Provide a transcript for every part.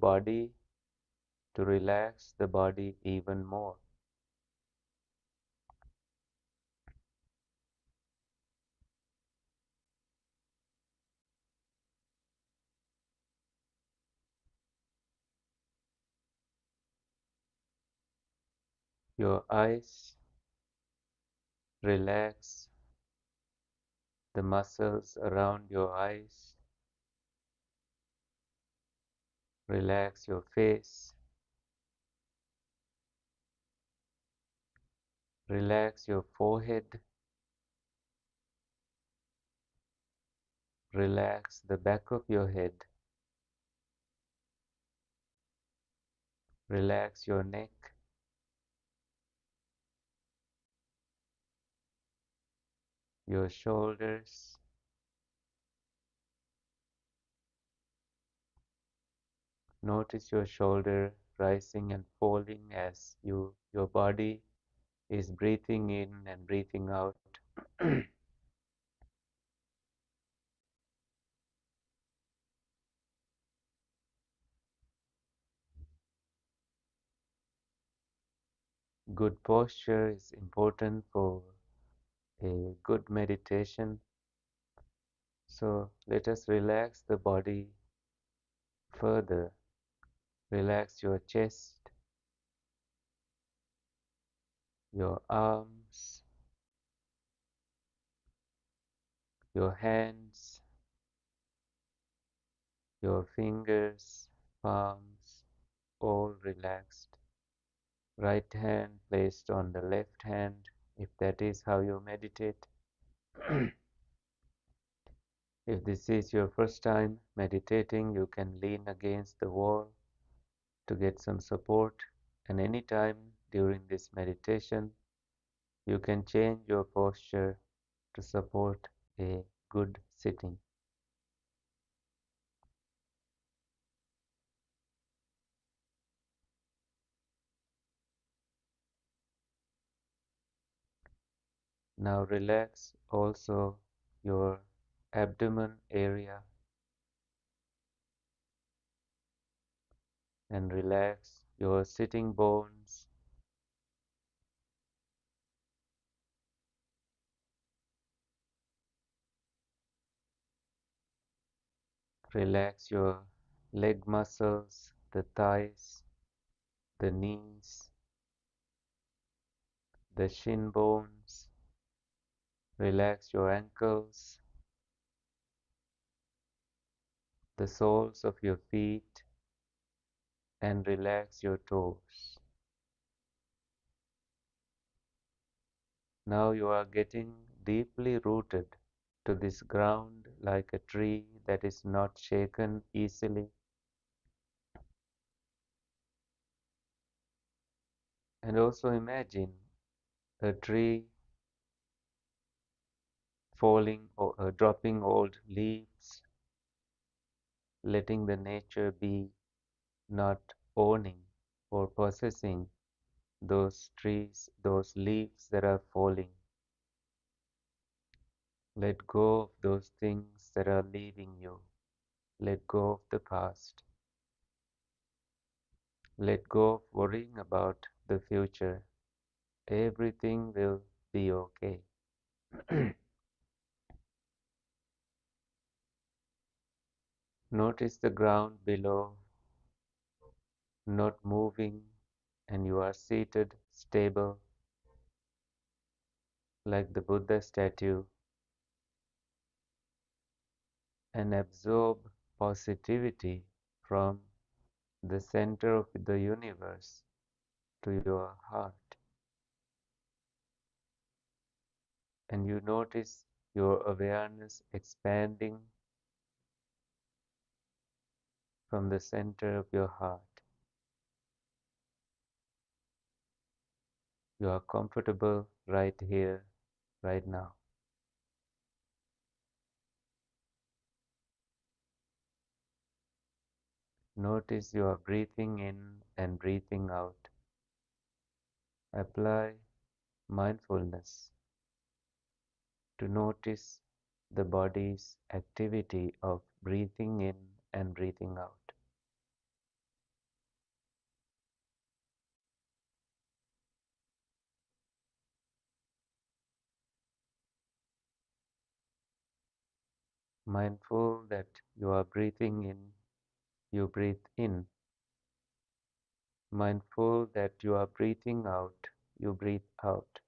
body to relax the body even more. Your eyes, relax the muscles around your eyes, relax your face, relax your forehead, relax the back of your head, relax your neck, your shoulders, notice your shoulder rising and falling as your body is breathing in and breathing out. Good posture is important for a good meditation. So let us relax the body further. Relax your chest, your arms, your hands, your fingers, palms, all relaxed. Right hand placed on the left hand, if that is how you meditate. If this is your first time meditating, you can lean against the wall to get some support, and anytime during this meditation, you can change your posture to support a good sitting. Now relax also your abdomen area and relax your sitting bones. Relax your leg muscles, the thighs, the knees, the shin bones. Relax your ankles, the soles of your feet, and relax your toes. Now you are getting deeply rooted to this ground like a tree that is not shaken easily. And also imagine a tree falling or dropping old leaves, letting the nature be, not owning or possessing those trees, those leaves that are falling. Let go of those things that are leaving you. Let go of the past. Let go of worrying about the future. Everything will be okay. Notice the ground below, not moving, and you are seated, stable, like the Buddha statue, and absorb positivity from the center of the universe to your heart. And you notice your awareness expanding from the center of your heart. You are comfortable right here, right now. Notice you are breathing in and breathing out. Apply mindfulness to notice the body's activity of breathing in and breathing out. Mindful that you are breathing in, you breathe in. Mindful that you are breathing out, you breathe out.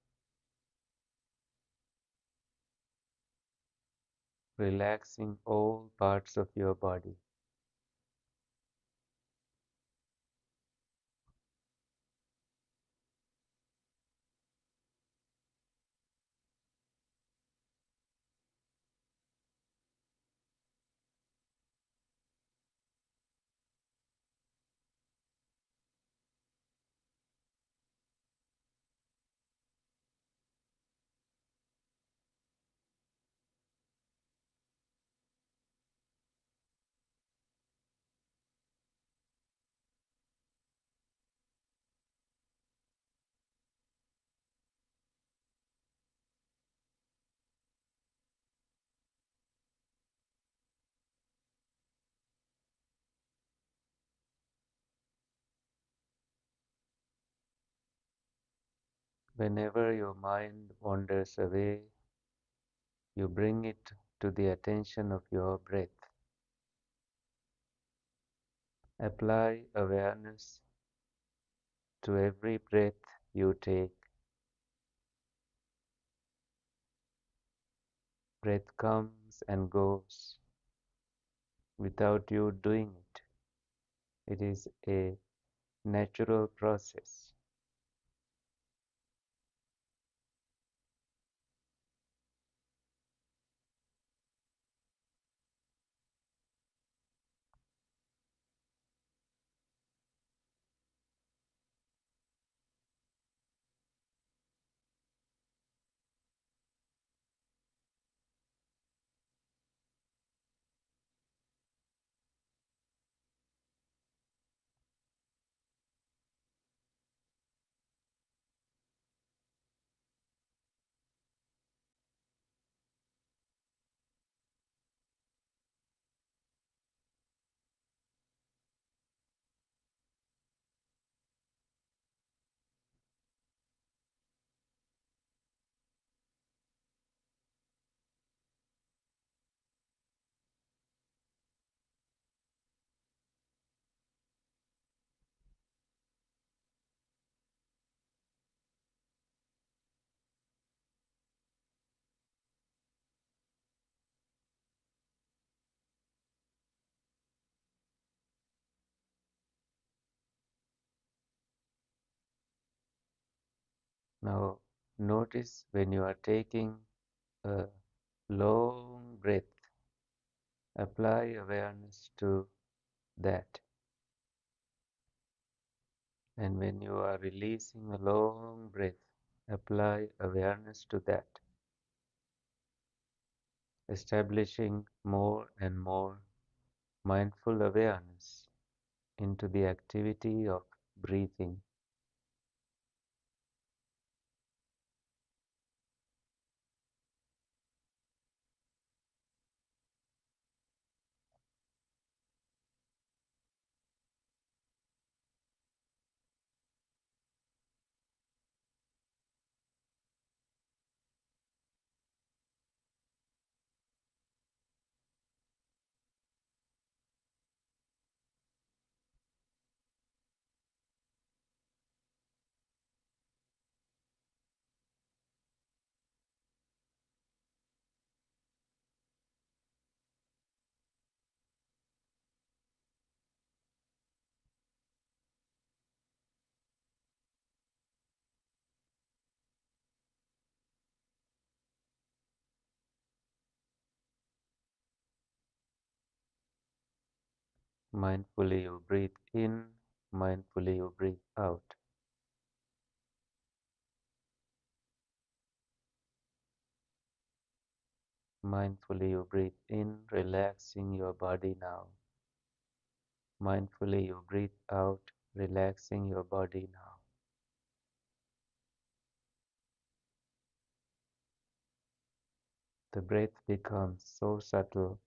Relaxing all parts of your body. Whenever your mind wanders away, you bring it to the attention of your breath. Apply awareness to every breath you take. Breath comes and goes without you doing it. It is a natural process. Now, notice when you are taking a long breath, apply awareness to that. And when you are releasing a long breath, apply awareness to that, establishing more and more mindful awareness into the activity of breathing. Mindfully you breathe in, mindfully you breathe out. Mindfully you breathe in, relaxing your body now. Mindfully you breathe out, relaxing your body now. The breath becomes so subtle,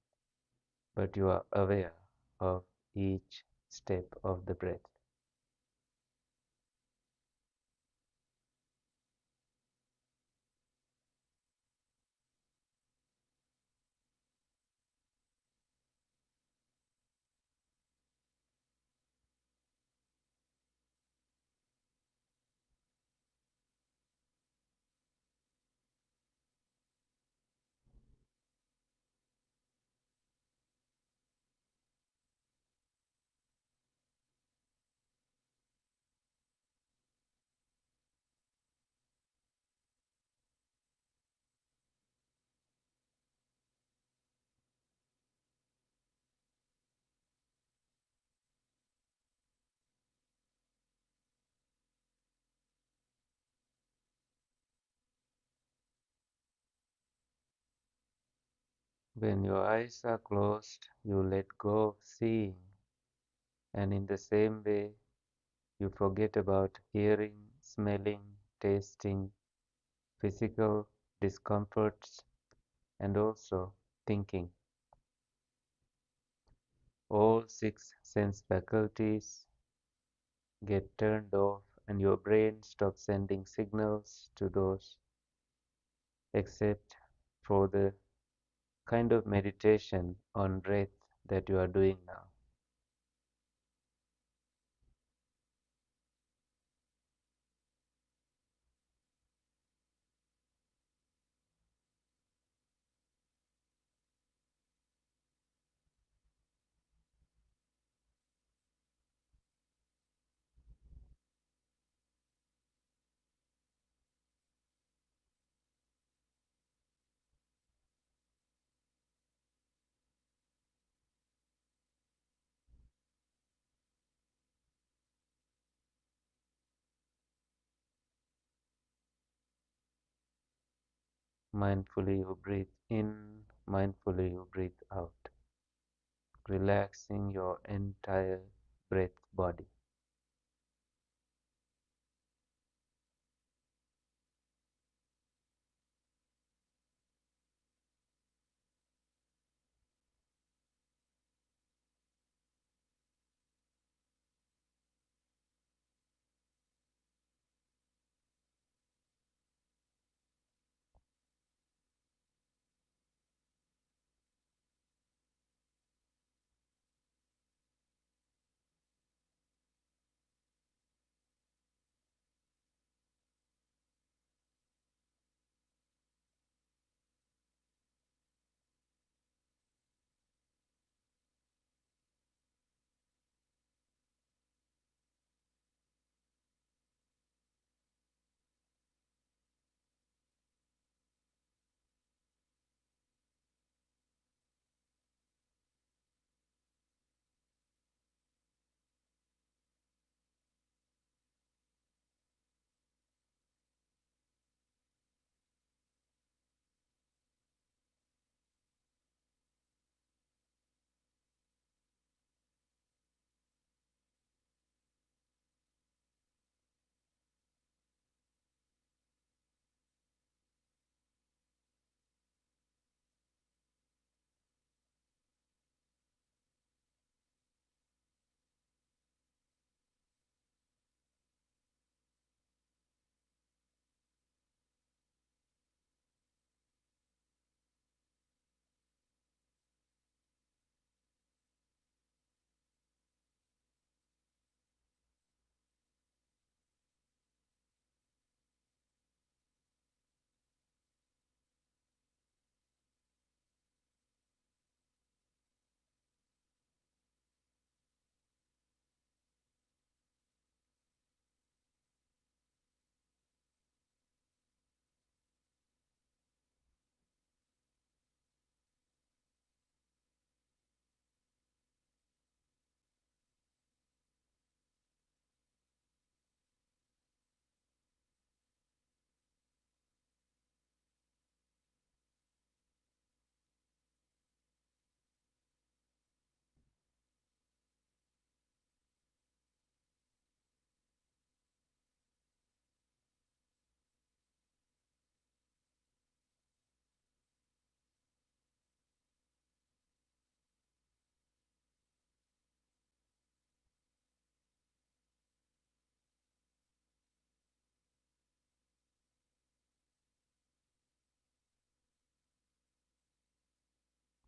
but you are aware of each step of the breath. When your eyes are closed, you let go of seeing, and in the same way, you forget about hearing, smelling, tasting, physical discomforts, and also thinking. All six sense faculties get turned off, and your brain stops sending signals to those, except for the kind of meditation on breath that you are doing now. Mindfully you breathe in, mindfully you breathe out, relaxing your entire breath body.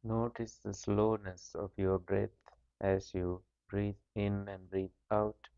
Notice the slowness of your breath as you breathe in and breathe out.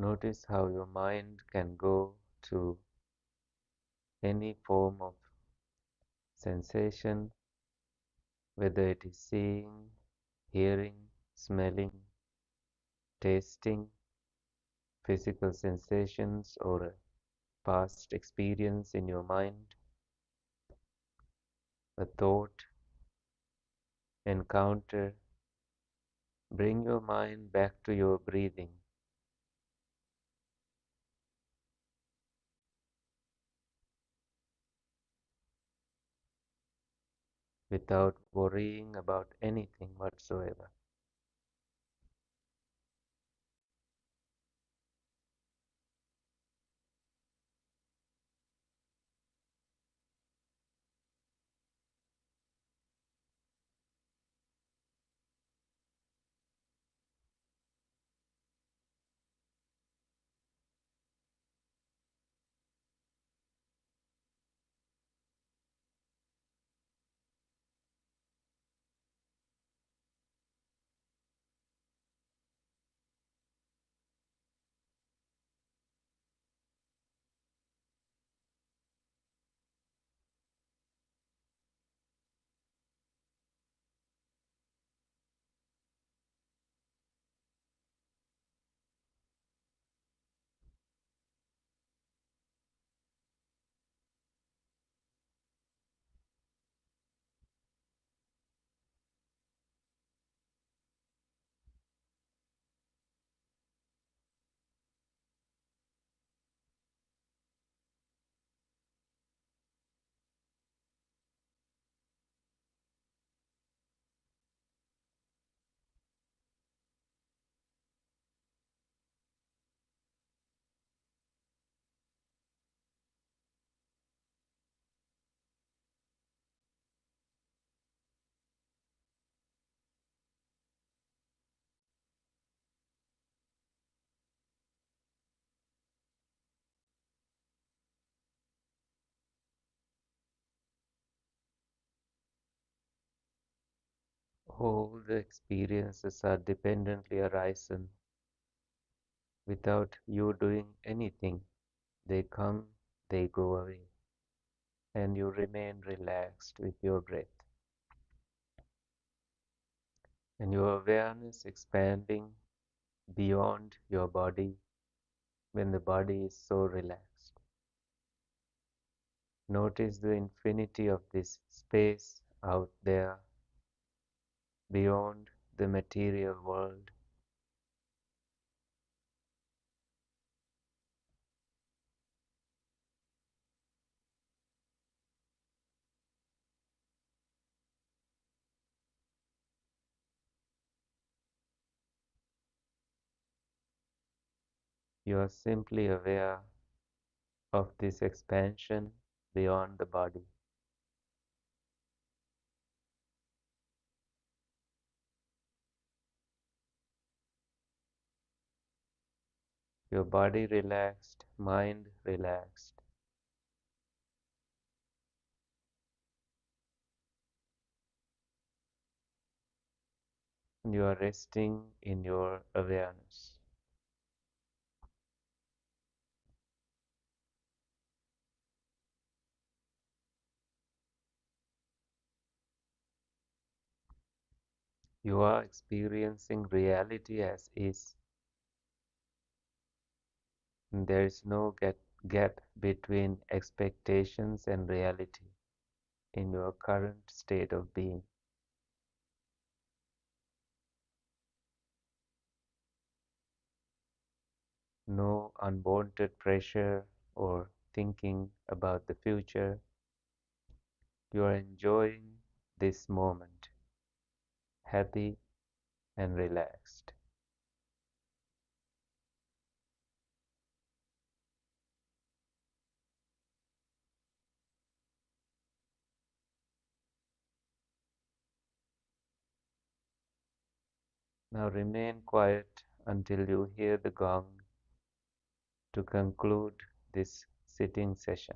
Notice how your mind can go to any form of sensation, whether it is seeing, hearing, smelling, tasting, physical sensations, or a past experience in your mind, a thought, encounter. Bring your mind back to your breathing without worrying about anything whatsoever. All the experiences are dependently arisen without you doing anything. They come, they go away, and you remain relaxed with your breath. And your awareness expanding beyond your body when the body is so relaxed. Notice the infinity of this space out there beyond the material world. You are simply aware of this expansion beyond the body. Your body relaxed, mind relaxed. And you are resting in your awareness. You are experiencing reality as is. And there is no gap between expectations and reality in your current state of being. No unwanted pressure or thinking about the future. You are enjoying this moment, happy and relaxed. Now remain quiet until you hear the gong to conclude this sitting session.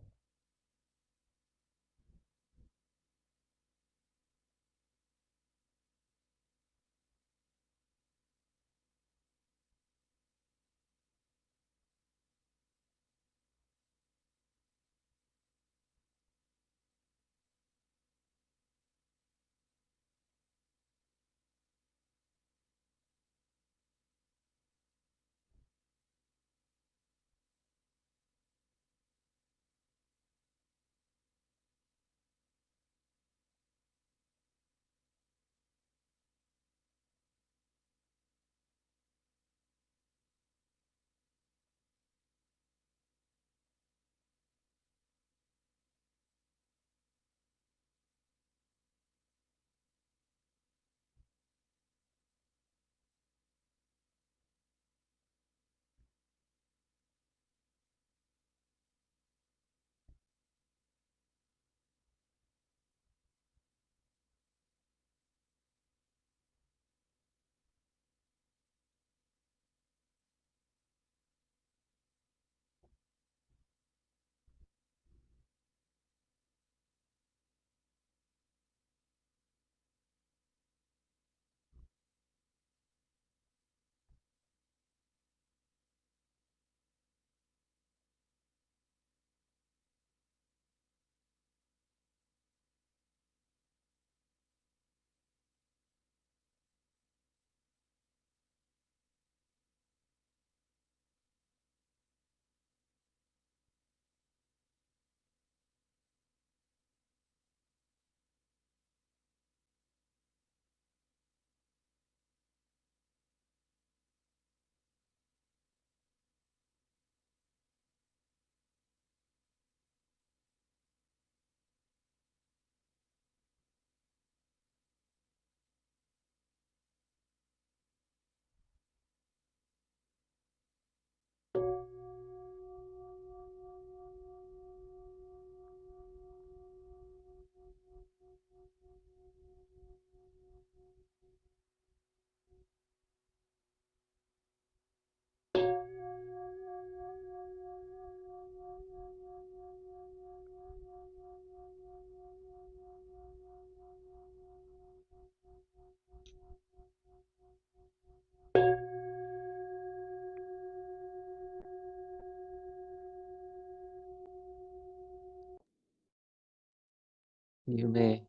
You may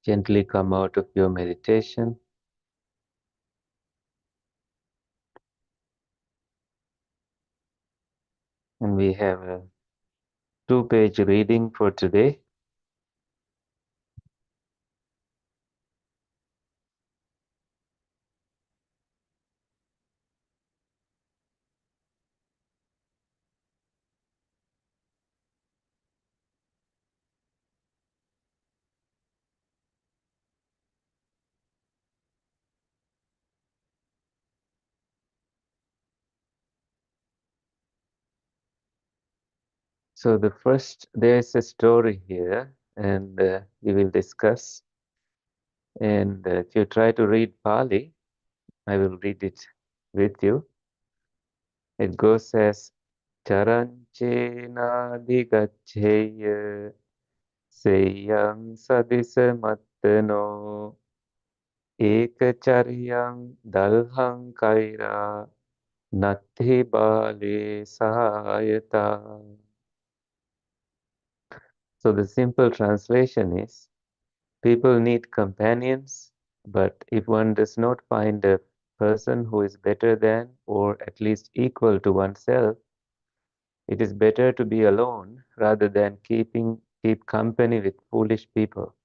gently come out of your meditation, and we have a 2-page reading for today. So there is a story here, and we will discuss. And if you try to read Pali, I will read it with you. It goes as carañce nādhigaccheyya seyyaṃ sadisamattano ekacariyaṃ daḻhaṃ kayirā natthi bāle sahāyatā. So the simple translation is, people need companions, but if one does not find a person who is better than or at least equal to oneself, it is better to be alone rather than keep company with foolish people.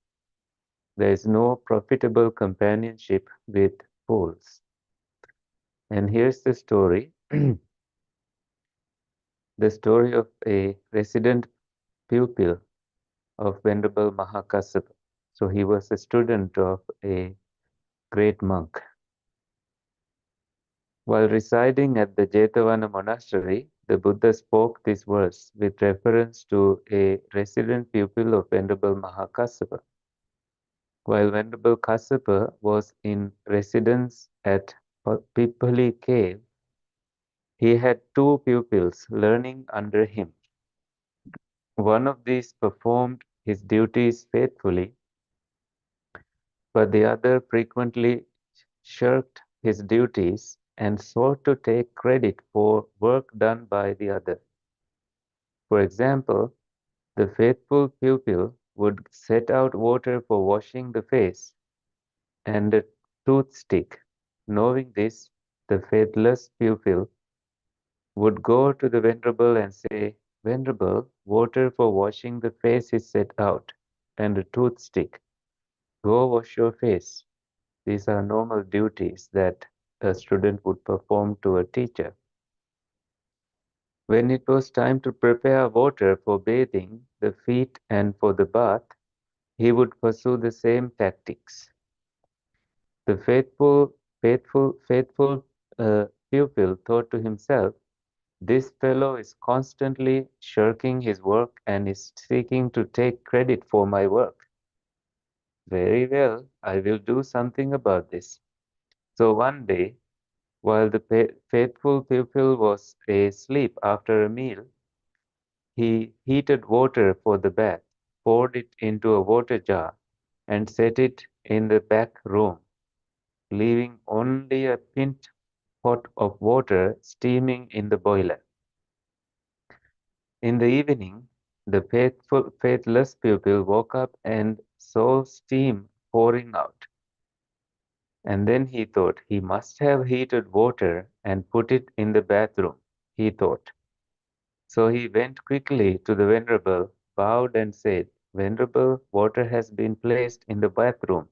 There is no profitable companionship with fools. And here's the story. The story of a resident pupil of Venerable Mahākassapa. So he was a student of a great monk. While residing at the Jetavana Monastery, the Buddha spoke this verse with reference to a resident pupil of Venerable Mahākassapa. While Venerable Kassapa was in residence at Pipphali Cave, he had 2 pupils learning under him. One of these performed his duties faithfully, but the other frequently shirked his duties and sought to take credit for work done by the other. For example, the faithful pupil would set out water for washing the face and a toothstick. Knowing this, the faithless pupil would go to the Venerable and say, Venerable, water for washing the face is set out, and a toothstick. Go wash your face. These are normal duties that a student would perform to a teacher. When it was time to prepare water for bathing the feet and for the bath, he would pursue the same tactics. The faithful pupil thought to himself, this fellow is constantly shirking his work and is seeking to take credit for my work. Very well, I will do something about this. So one day, while the faithful pupil was asleep after a meal, he heated water for the bath, poured it into a water jar, and set it in the back room, leaving only a pint pot of water steaming in the boiler. In the evening, the faithless pupil woke up and saw steam pouring out. And then he thought he must have heated water and put it in the bathroom, he thought. So he went quickly to the Venerable, bowed and said, Venerable, water has been placed in the bathroom.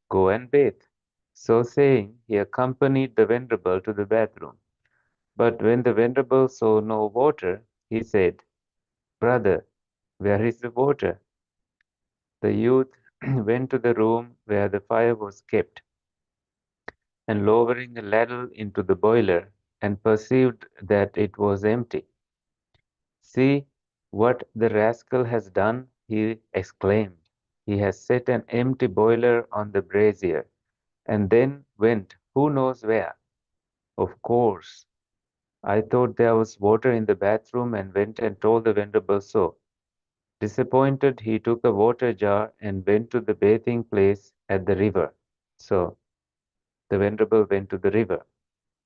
Go and bathe. So saying, he accompanied the Venerable to the bathroom. But when the Venerable saw no water, he said, Brother, where is the water? The youth went to the room where the fire was kept, and lowering a ladle into the boiler, and perceived that it was empty. See what the rascal has done, he exclaimed. He has set an empty boiler on the brazier, and then went who knows where. Of course, I thought there was water in the bathroom and went and told the Venerable so. Disappointed, he took a water jar and went to the bathing place at the river. So the Venerable went to the river.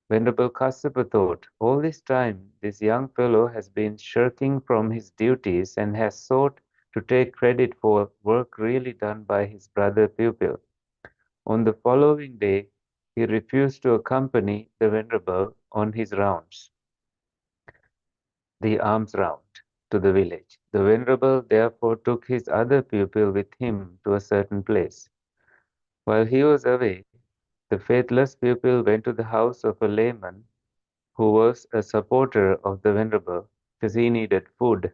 Venerable Kassapa thought, all this time this young fellow has been shirking from his duties and has sought to take credit for work really done by his brother Pupil. On the following day, he refused to accompany the Venerable on his rounds, the alms round, to the village. The Venerable therefore took his other pupil with him to a certain place. While he was away, the faithless pupil went to the house of a layman who was a supporter of the Venerable because he needed food.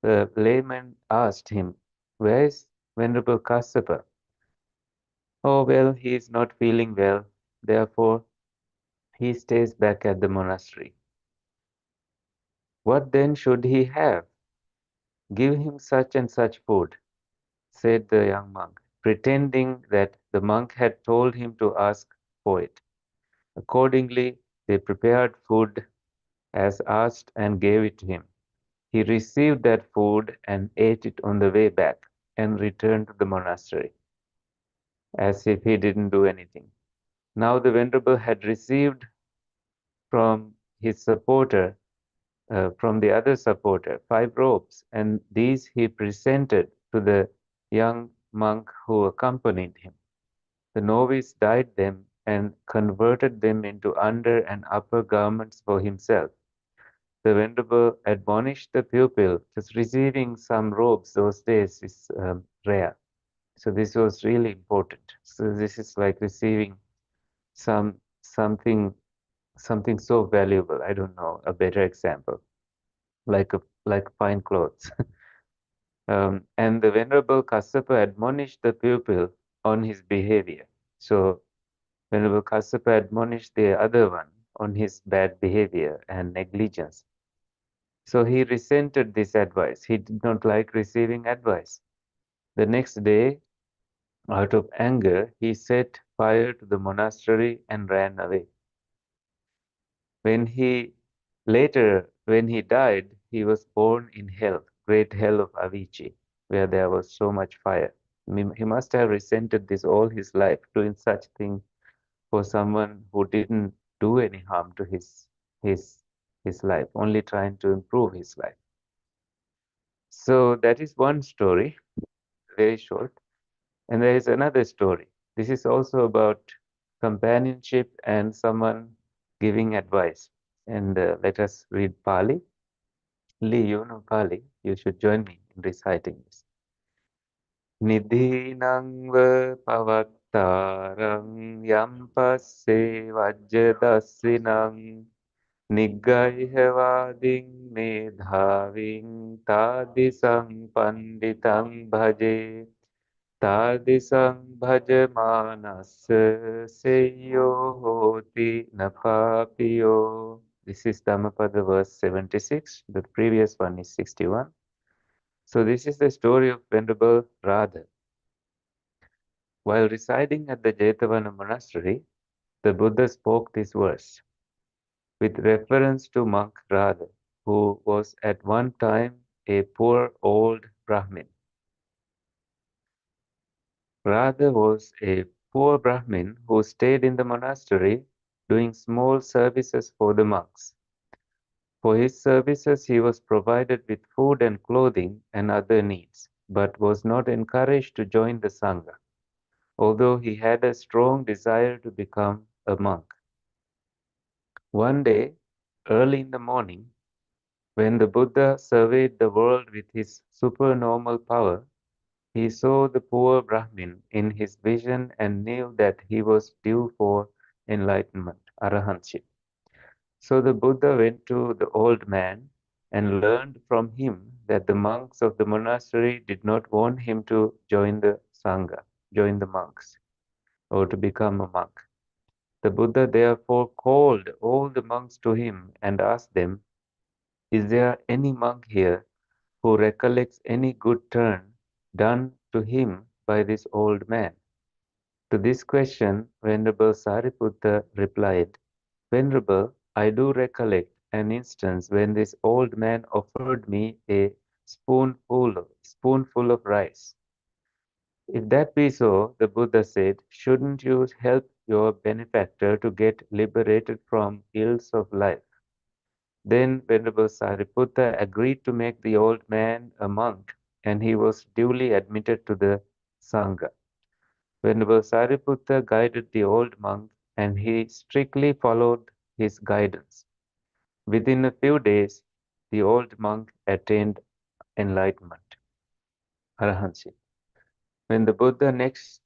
The layman asked him, "Where is Venerable Kassapa?" "Oh, well, he is not feeling well. Therefore, he stays back at the monastery." "What then should he have?" "Give him such and such food," said the young monk, pretending that the monk had told him to ask for it. Accordingly, they prepared food as asked and gave it to him. He received that food and ate it on the way back and returned to the monastery as if he didn't do anything. Now the Venerable had received from his supporter, from the other supporter, 5 robes, and these he presented to the young monk who accompanied him. The novice dyed them and converted them into under and upper garments for himself. The Venerable admonished the pupil because receiving some robes those days is rare. So this was really important. So this is like receiving something so valuable. I don't know a better example, like fine clothes. And the Venerable Kassapa admonished the pupil on his behavior. So Venerable Kassapa admonished the other one on his bad behavior and negligence. So he resented this advice. He did not like receiving advice. The next day, out of anger, he set fire to the monastery and ran away. When he when he died, he was born in hell, great hell of Avicii, where there was so much fire. He must have resented this all his life, doing such thing for someone who didn't do any harm to his his life, only trying to improve his life. So that is one story, very short. And there is another story. This is also about companionship and someone giving advice. And let us read Pali. Lee, you know Pali. You should join me in reciting this. Nidhinangva pavattaram yam passe vajjadassinam niggayhavading medhaving tadisang panditang bhaje tādisang bhajamanasya seyyo hoti napapiyo. This is Dhammapada verse 76. The previous one is 61. So this is the story of Venerable Radha. While residing at the Jetavana Monastery, the Buddha spoke this verse with reference to monk Radha, who was at one time a poor old Brahmin. Radha was a poor Brahmin who stayed in the monastery doing small services for the monks. For his services, he was provided with food and clothing and other needs, but was not encouraged to join the Sangha, although he had a strong desire to become a monk. One day, early in the morning, when the Buddha surveyed the world with his supernormal power, he saw the poor Brahmin in his vision and knew that he was due for enlightenment, arahantship. So the Buddha went to the old man and learned from him that the monks of the monastery did not want him to join the Sangha, join the monks, or to become a monk. The Buddha therefore called all the monks to him and asked them, "Is there any monk here who recollects any good turn done to him by this old man?" To this question, Venerable Sariputta replied, "Venerable, I do recollect an instance when this old man offered me a spoonful of rice." "If that be so," the Buddha said, "shouldn't you help your benefactor to get liberated from ills of life?" Then Venerable Sariputta agreed to make the old man a monk and he was duly admitted to the Sangha. Venerable Sariputta guided the old monk, and he strictly followed his guidance. Within a few days, the old monk attained enlightenment, arahantship. When the Buddha next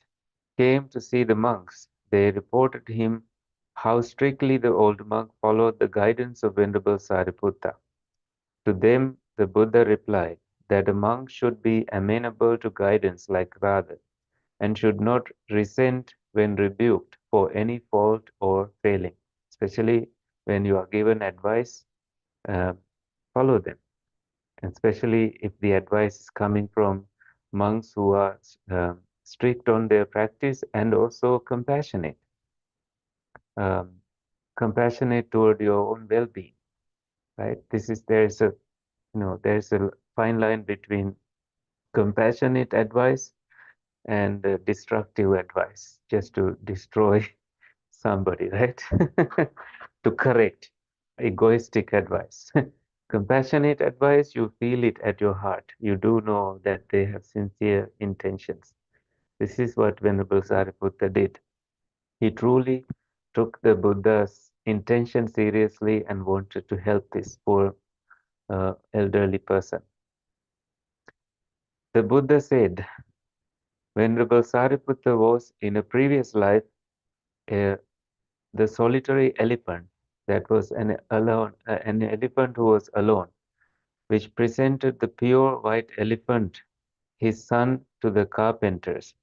came to see the monks, they reported him how strictly the old monk followed the guidance of Venerable Sariputta. To them, the Buddha replied that a monk should be amenable to guidance like Radha, and should not resent when rebuked for any fault or failing. Especially when you are given advice, uh, follow them. And especially if the advice is coming from monks who are strict on their practice and also compassionate, um, compassionate toward your own well-being. Right? There's a fine line between compassionate advice and destructive advice, just to destroy somebody, right? To correct egoistic advice. Compassionate advice, you feel it at your heart. You do know that they have sincere intentions. This is what Venerable Sariputta did. He truly took the Buddha's intention seriously and wanted to help this poor elderly person. The Buddha said, Venerable Sariputta was in a previous life a the solitary elephant that was an elephant who was alone, which presented the pure white elephant, his son, to the carpenters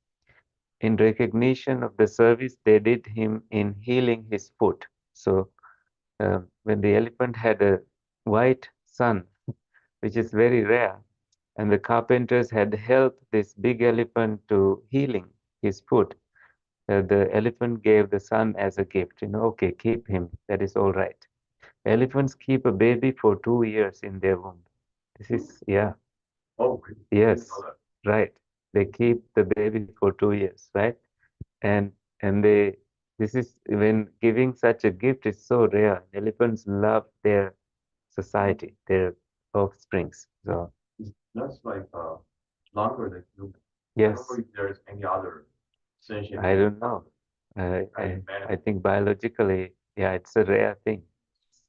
in recognition of the service they did him in healing his foot. So, when the elephant had a white son, which is very rare, and the carpenters had helped this big elephant to healing his foot, the elephant gave the son as a gift. Okay, keep him. That is all right. Elephants keep a baby for 2 years in their womb. This is, yeah. Oh, yes, right. They keep the baby for 2 years, right? And and they this is when giving such a gift is so rare. Elephants love their society, their offsprings. So That's like longer than human. I yes, don't know if there's any other sentient I don't know. I think biologically, yeah, it's a rare thing.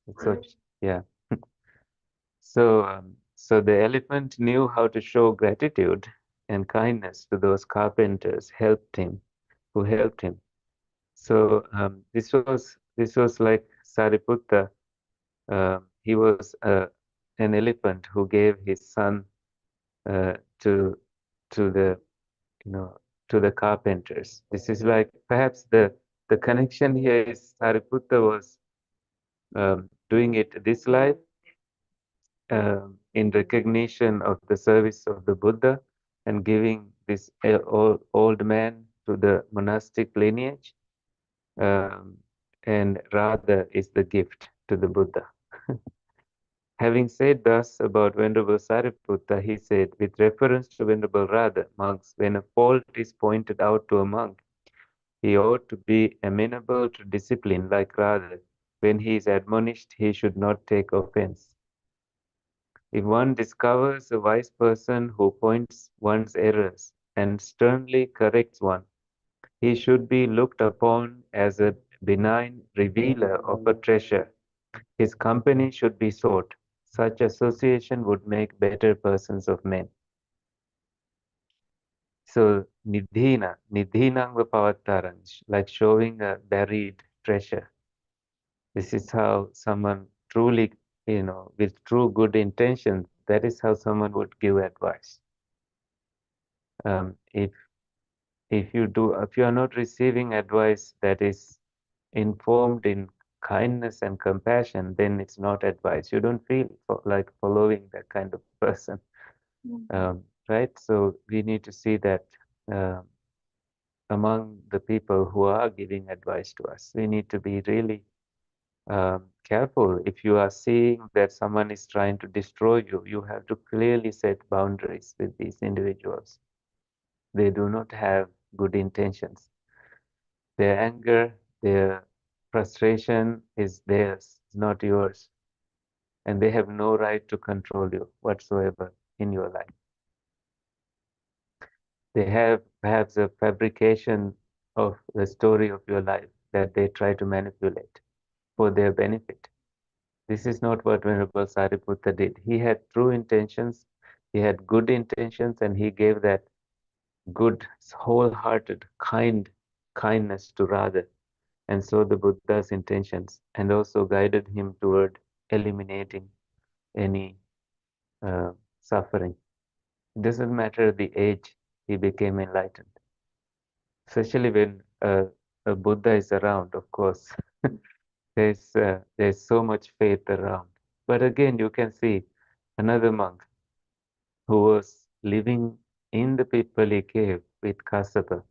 It's Really? such, yeah. So the elephant knew how to show gratitude and kindness to those carpenters who helped him. So this was like Sariputta. He was an elephant who gave his son uh, to to the you know to the carpenters. This is like perhaps the connection here is Sariputta was doing it this life in recognition of the service of the Buddha and giving this old man to the monastic lineage, um, and Radha is the gift to the Buddha. Having said thus about Venerable Sariputta, he said, with reference to Venerable Radha, monks, when a fault is pointed out to a monk, he ought to be amenable to discipline like Radha. When he is admonished, he should not take offense. If one discovers a wise person who points one's errors and sternly corrects one, he should be looked upon as a benign revealer of a treasure. His company should be sought. Such association would make better persons of men. So, nidhinanga pavattaram, like showing a buried treasure. This is how someone truly, with true good intentions, that is how someone would give advice. If if you are not receiving advice that is informed in kindness and compassion, then it's not advice. You don't feel like following that kind of person, right? So we need to see that uh, among the people who are giving advice to us, we need to be really careful. If you are seeing that someone is trying to destroy you, you have to clearly set boundaries with these individuals. They do not have good intentions. Their anger, their frustration is theirs, not yours. And they have no right to control you whatsoever in your life. They have perhaps a fabrication of the story of your life that they try to manipulate for their benefit. This is not what Venerable Sariputta did. He had true intentions, he had good intentions, and he gave that good, wholehearted, kindness to Radha. And so the Buddha's intentions, and also guided him toward eliminating any uh, suffering. It doesn't matter the age he became enlightened, especially when a Buddha is around, of course. There's so much faith around. But again, you can see another monk who was living in the Pipphali Cave with Kassapa,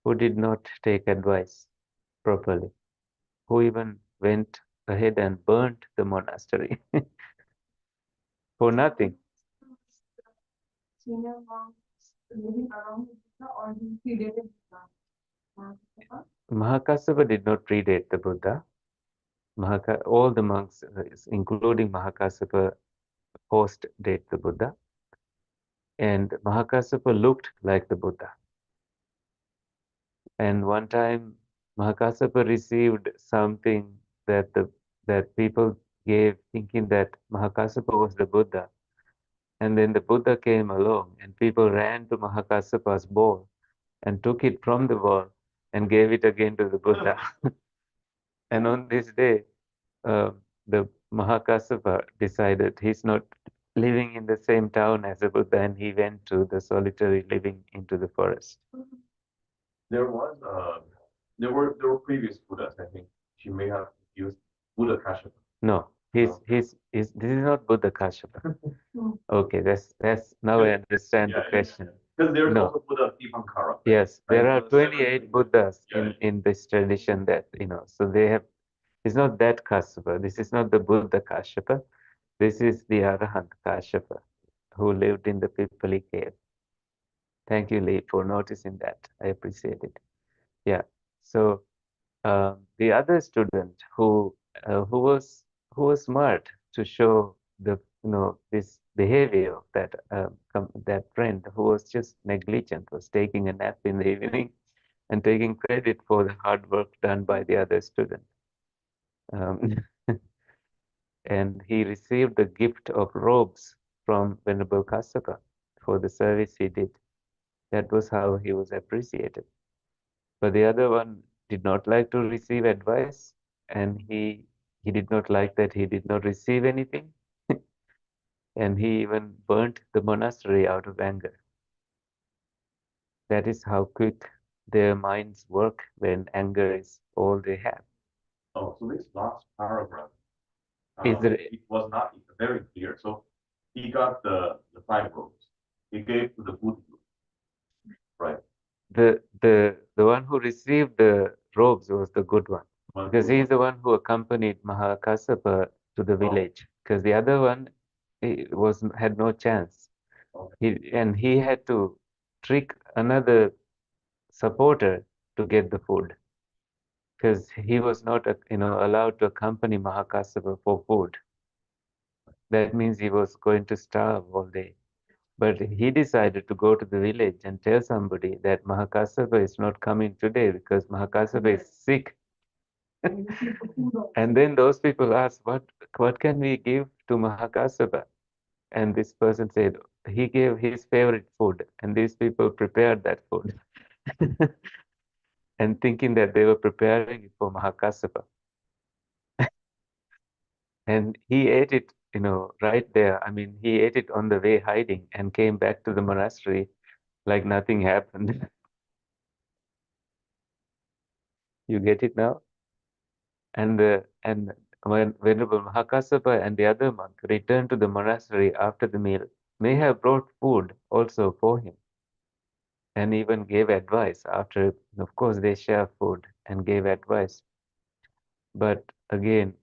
who did not take advice properly, who even went ahead and burnt the monastery for nothing. Senior monks living around Buddha or he predated Buddha? Mahākassapa? Mahākassapa did not predate the Buddha. All the monks, including Mahākassapa, post-date the Buddha. And Mahākassapa looked like the Buddha. And one time, Mahākassapa received something that people gave, thinking that Mahākassapa was the Buddha. And then the Buddha came along, and people ran to Mahākassapa's bowl and took it from the bowl and gave it again to the Buddha. And on this day, the Mahākassapa decided he's not living in the same town as the Buddha, and he went to the solitary living into the forest. There was there were previous Buddhas. I think she may have used Buddha Kassapa. No, this is not Buddha Kassapa. Okay, that's now I understand the question. Because there's No. also Buddha Dipāṅkara. Yes, there are Right? 28 Buddhas Yeah. in this tradition that, so they have, it's not that Kassapa. This is not the Buddha Kassapa. This is the Arahant Kassapa who lived in the Pipphali Cave. Thank you, Lee, for noticing that. I appreciate it. Yeah. So the other student who was smart to show the this behavior of that friend who was just negligent, was taking a nap in the evening and taking credit for the hard work done by the other student. Um, and he received the gift of robes from Venerable Kassapa for the service he did. That was how he was appreciated. But the other one did not like to receive advice, and he did not like that he did not receive anything, and he even burnt the monastery out of anger. That is how quick their minds work when anger is all they have. Oh, so this last paragraph, Is there, it was not very clear. So he got the 5 robes. He gave to the Buddha, right? the one who received the robes was the good one, because he is the one who accompanied Mahākassapa to the village, because the other one had no chance. He had to trick another supporter to get the food, because he was not allowed to accompany Mahākassapa for food. That means he was going to starve all day. But he decided to go to the village and tell somebody that Mahākassapa is not coming today because Mahākassapa is sick. And then those people asked, what can we give to Mahākassapa? And this person said, he gave his favorite food, and these people prepared that food. And thinking that they were preparing it for Mahākassapa. And he ate it, right there. I mean, he ate it on the way hiding and came back to the monastery like nothing happened. You get it now? And when Venerable Mahākassapa and the other monk returned to the monastery after the meal, may have brought food also for him and even gave advice after, of course, they share food and gave advice. But again,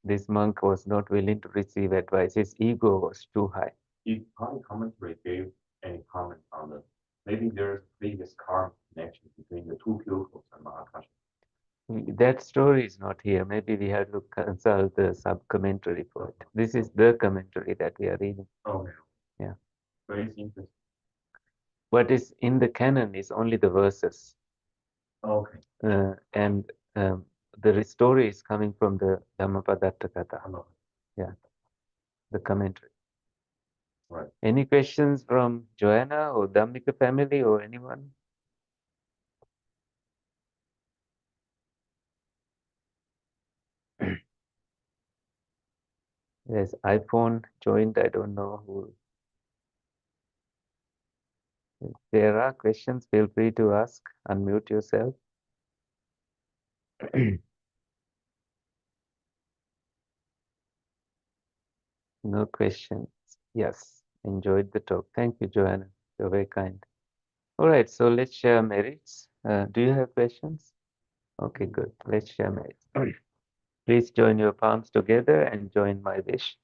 this monk was not willing to receive advice. His ego was too high. If Pali commentary gave any comment on the, maybe there's previous karma connection between the two pupils and Mahākassapa. That story is not here. Maybe we have to consult the sub-commentary for it. This is the commentary that we are reading. Okay. Yeah. Very interesting. What is in the canon is only the verses, Okay. and the story is coming from the Dhammapadatta Hello. the commentary. Right. Any questions from Joanna or Dhammika family or anyone? Yes, iPhone joined. I don't know who. If there are questions, feel free to ask. Unmute yourself. No questions. Yes, enjoyed the talk. Thank you, Joanna. You're very kind. All right, so let's share merits. Do you have questions? Okay, good. Let's share merits. Please join your palms together and join my wish.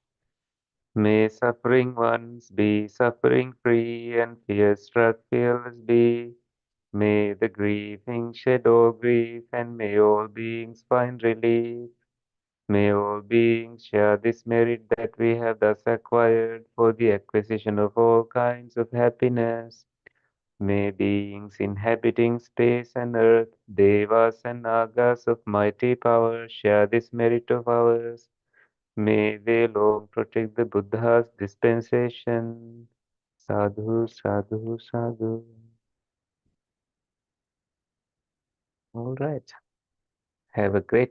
May suffering ones be suffering free and fear-struck fearless be. May the grieving shed all grief and may all beings find relief. May all beings share this merit that we have thus acquired for the acquisition of all kinds of happiness. May beings inhabiting space and earth, devas and nagas of mighty power, share this merit of ours. May they long protect the Buddha's dispensation. Sadhu, sadhu, sadhu. All right. Have a great